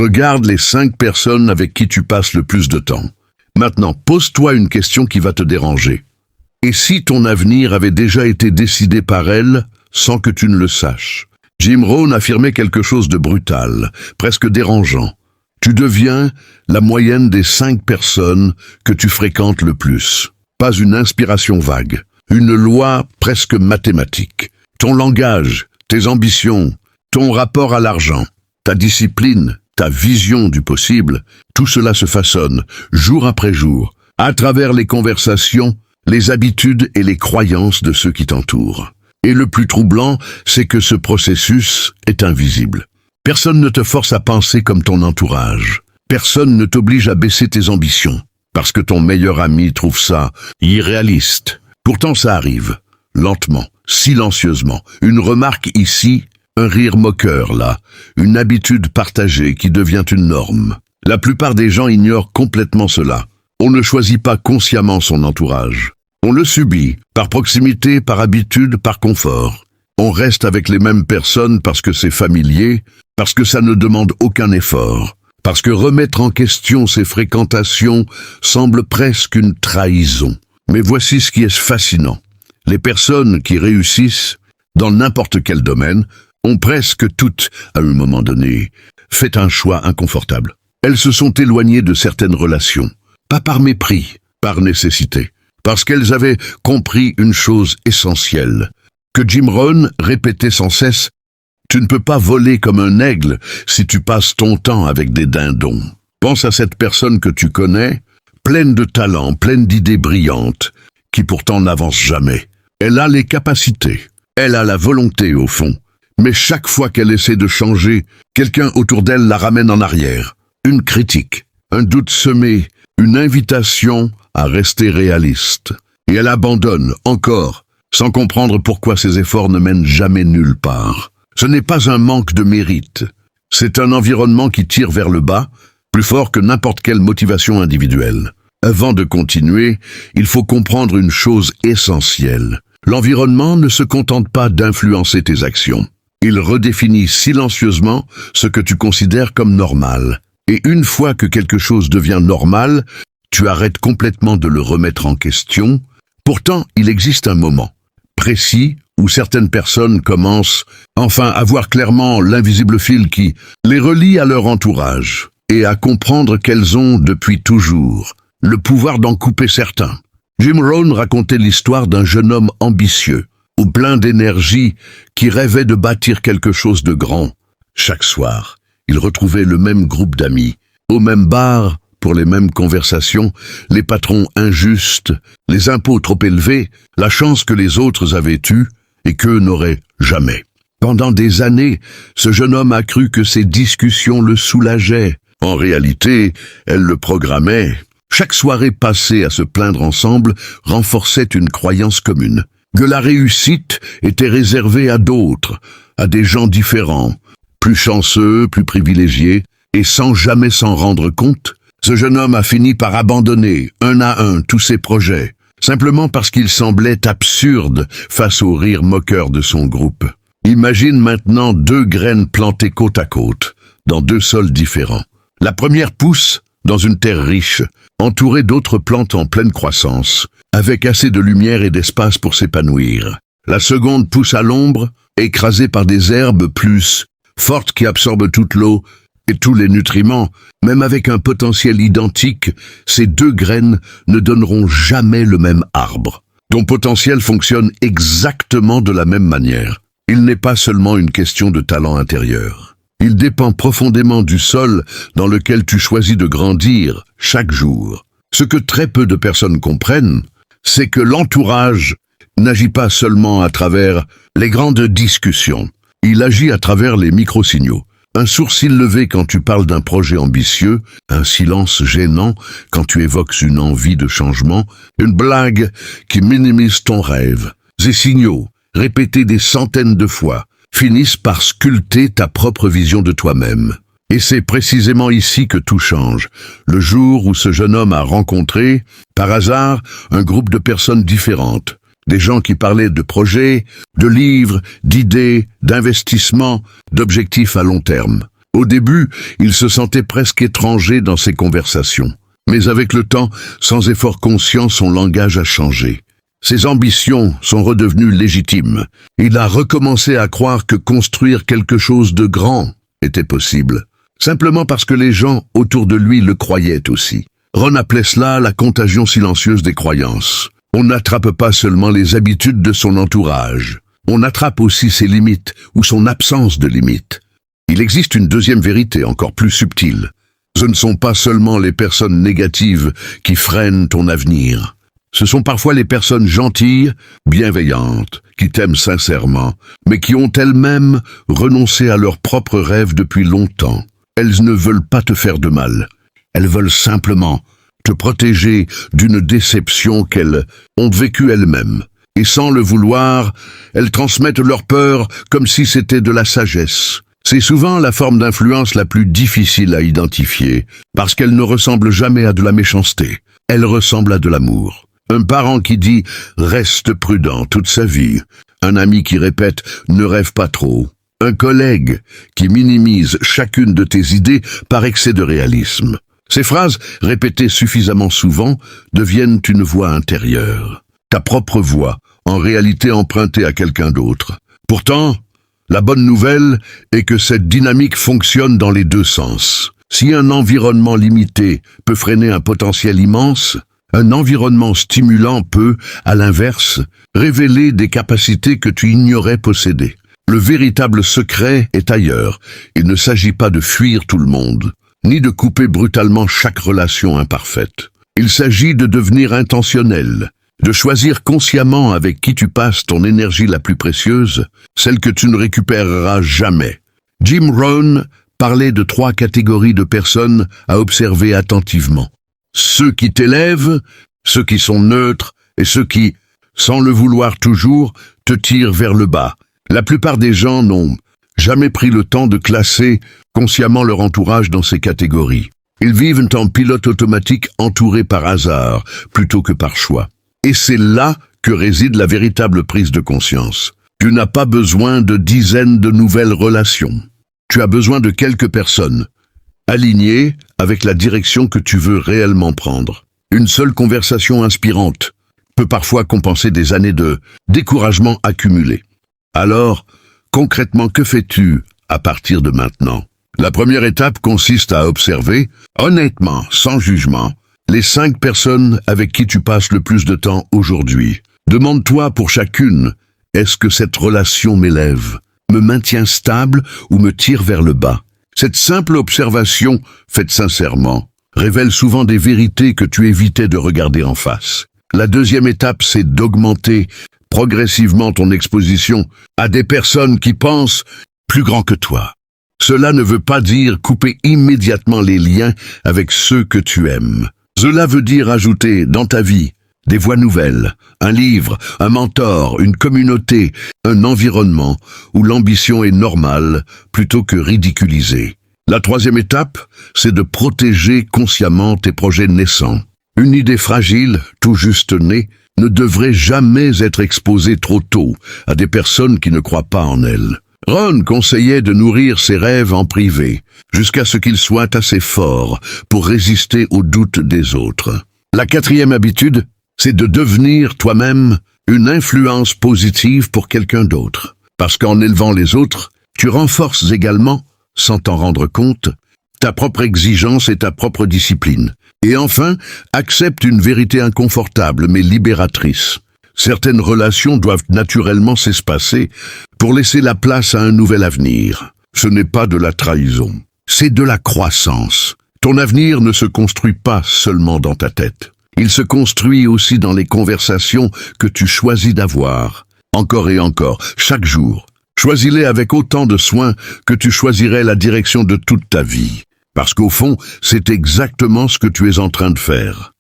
Regarde les 5 personnes avec qui tu passes le plus de temps. Maintenant, pose-toi une question qui va te déranger. Et si ton avenir avait déjà été décidé par elles sans que tu ne le saches? Jim Rohn affirmait quelque chose de brutal, presque dérangeant. Tu deviens la moyenne des 5 personnes que tu fréquentes le plus. Pas une inspiration vague, une loi presque mathématique. Ton langage, tes ambitions, ton rapport à l'argent, ta discipline, ta vision du possible, tout cela se façonne, jour après jour, à travers les conversations, les habitudes et les croyances de ceux qui t'entourent. Et le plus troublant, c'est que ce processus est invisible. Personne ne te force à penser comme ton entourage. Personne ne t'oblige à baisser tes ambitions, parce que ton meilleur ami trouve ça irréaliste. Pourtant ça arrive, lentement, silencieusement. Une remarque ici, un rire moqueur là, une habitude partagée qui devient une norme. La plupart des gens ignorent complètement cela. On ne choisit pas consciemment son entourage. On le subit, par proximité, par habitude, par confort. On reste avec les mêmes personnes parce que c'est familier, parce que ça ne demande aucun effort, parce que remettre en question ses fréquentations semble presque une trahison. Mais voici ce qui est fascinant. Les personnes qui réussissent, dans n'importe quel domaine, ont presque toutes, à un moment donné, fait un choix inconfortable. Elles se sont éloignées de certaines relations, pas par mépris, par nécessité, parce qu'elles avaient compris une chose essentielle, que Jim Rohn répétait sans cesse: tu ne peux pas voler comme un aigle si tu passes ton temps avec des dindons. Pense à cette personne que tu connais, pleine de talent, pleine d'idées brillantes, qui pourtant n'avance jamais. Elle a les capacités, elle a la volonté au fond, mais chaque fois qu'elle essaie de changer, quelqu'un autour d'elle la ramène en arrière. Une critique, un doute semé, une invitation à rester réaliste. Et elle abandonne, encore, sans comprendre pourquoi ses efforts ne mènent jamais nulle part. Ce n'est pas un manque de mérite. C'est un environnement qui tire vers le bas, plus fort que n'importe quelle motivation individuelle. Avant de continuer, il faut comprendre une chose essentielle. L'environnement ne se contente pas d'influencer tes actions. Il redéfinit silencieusement ce que tu considères comme normal. Et une fois que quelque chose devient normal, tu arrêtes complètement de le remettre en question. Pourtant, il existe un moment précis où certaines personnes commencent enfin à voir clairement l'invisible fil qui les relie à leur entourage et à comprendre qu'elles ont, depuis toujours, le pouvoir d'en couper certains. Jim Rohn racontait l'histoire d'un jeune homme ambitieux, ou plein d'énergie, qui rêvait de bâtir quelque chose de grand. Chaque soir, il retrouvait le même groupe d'amis, au même bar, pour les mêmes conversations, les patrons injustes, les impôts trop élevés, la chance que les autres avaient eue et qu'eux n'auraient jamais. Pendant des années, ce jeune homme a cru que ces discussions le soulageaient. En réalité, elles le programmaient. Chaque soirée passée à se plaindre ensemble renforçait une croyance commune, que la réussite était réservée à d'autres, à des gens différents, plus chanceux, plus privilégiés, et sans jamais s'en rendre compte, ce jeune homme a fini par abandonner, un à un, tous ses projets, simplement parce qu'il semblait absurde face au rire moqueur de son groupe. Imagine maintenant 2 graines plantées côte à côte, dans 2 sols différents. La première pousse dans une terre riche, entourée d'autres plantes en pleine croissance, avec assez de lumière et d'espace pour s'épanouir. La seconde pousse à l'ombre, écrasée par des herbes plus fortes qui absorbent toute l'eau et tous les nutriments. Même avec un potentiel identique, ces 2 graines ne donneront jamais le même arbre. Ton potentiel fonctionne exactement de la même manière. Il n'est pas seulement une question de talent intérieur. Il dépend profondément du sol dans lequel tu choisis de grandir chaque jour. Ce que très peu de personnes comprennent, c'est que l'entourage n'agit pas seulement à travers les grandes discussions. Il agit à travers les micro-signaux. Un sourcil levé quand tu parles d'un projet ambitieux, un silence gênant quand tu évoques une envie de changement, une blague qui minimise ton rêve. Ces signaux, répétés des centaines de fois, finissent par sculpter ta propre vision de toi-même. Et c'est précisément ici que tout change. Le jour où ce jeune homme a rencontré, par hasard, un groupe de personnes différentes. Des gens qui parlaient de projets, de livres, d'idées, d'investissements, d'objectifs à long terme. Au début, il se sentait presque étranger dans ses conversations. Mais avec le temps, sans effort conscient, son langage a changé. Ses ambitions sont redevenues légitimes. Il a recommencé à croire que construire quelque chose de grand était possible, simplement parce que les gens autour de lui le croyaient aussi. Ron appelait cela la contagion silencieuse des croyances. On n'attrape pas seulement les habitudes de son entourage, on attrape aussi ses limites ou son absence de limites. Il existe une deuxième vérité encore plus subtile. Ce ne sont pas seulement les personnes négatives qui freinent ton avenir. Ce sont parfois les personnes gentilles, bienveillantes, qui t'aiment sincèrement, mais qui ont elles-mêmes renoncé à leurs propres rêves depuis longtemps. Elles ne veulent pas te faire de mal. Elles veulent simplement te protéger d'une déception qu'elles ont vécue elles-mêmes. Et sans le vouloir, elles transmettent leur peur comme si c'était de la sagesse. C'est souvent la forme d'influence la plus difficile à identifier, parce qu'elle ne ressemble jamais à de la méchanceté. Elle ressemble à de l'amour. Un parent qui dit « reste prudent toute sa vie », un ami qui répète « ne rêve pas trop », un collègue qui minimise chacune de tes idées par excès de réalisme. Ces phrases, répétées suffisamment souvent, deviennent une voix intérieure. Ta propre voix, en réalité empruntée à quelqu'un d'autre. Pourtant, la bonne nouvelle est que cette dynamique fonctionne dans les deux sens. Si un environnement limité peut freiner un potentiel immense, un environnement stimulant peut, à l'inverse, révéler des capacités que tu ignorais posséder. Le véritable secret est ailleurs. Il ne s'agit pas de fuir tout le monde, ni de couper brutalement chaque relation imparfaite. Il s'agit de devenir intentionnel, de choisir consciemment avec qui tu passes ton énergie la plus précieuse, celle que tu ne récupéreras jamais. Jim Rohn parlait de 3 catégories de personnes à observer attentivement. Ceux qui t'élèvent, ceux qui sont neutres et ceux qui, sans le vouloir toujours, te tirent vers le bas. La plupart des gens n'ont jamais pris le temps de classer consciemment leur entourage dans ces catégories. Ils vivent en pilote automatique entourés par hasard plutôt que par choix. Et c'est là que réside la véritable prise de conscience. Tu n'as pas besoin de dizaines de nouvelles relations. Tu as besoin de quelques personnes, alignées avec la direction que tu veux réellement prendre. Une seule conversation inspirante peut parfois compenser des années de découragement accumulé. Alors, concrètement, que fais-tu à partir de maintenant? La première étape consiste à observer, honnêtement, sans jugement, les 5 personnes avec qui tu passes le plus de temps aujourd'hui. Demande-toi pour chacune, est-ce que cette relation m'élève, me maintient stable ou me tire vers le bas? Cette simple observation, faite sincèrement, révèle souvent des vérités que tu évitais de regarder en face. La deuxième étape, c'est d'augmenter progressivement ton exposition à des personnes qui pensent plus grand que toi. Cela ne veut pas dire couper immédiatement les liens avec ceux que tu aimes. Cela veut dire ajouter dans ta vie des voix nouvelles, un livre, un mentor, une communauté, un environnement où l'ambition est normale plutôt que ridiculisée. La troisième étape, c'est de protéger consciemment tes projets naissants. Une idée fragile, tout juste née, ne devrait jamais être exposée trop tôt à des personnes qui ne croient pas en elle. Ron conseillait de nourrir ses rêves en privé, jusqu'à ce qu'ils soient assez forts pour résister aux doutes des autres. La quatrième habitude, c'est de devenir toi-même une influence positive pour quelqu'un d'autre. Parce qu'en élevant les autres, tu renforces également, sans t'en rendre compte, ta propre exigence et ta propre discipline. Et enfin, accepte une vérité inconfortable mais libératrice. Certaines relations doivent naturellement s'espacer pour laisser la place à un nouvel avenir. Ce n'est pas de la trahison, c'est de la croissance. Ton avenir ne se construit pas seulement dans ta tête. Il se construit aussi dans les conversations que tu choisis d'avoir. Encore et encore, chaque jour. Choisis-les avec autant de soin que tu choisirais la direction de toute ta vie. Parce qu'au fond, c'est exactement ce que tu es en train de faire.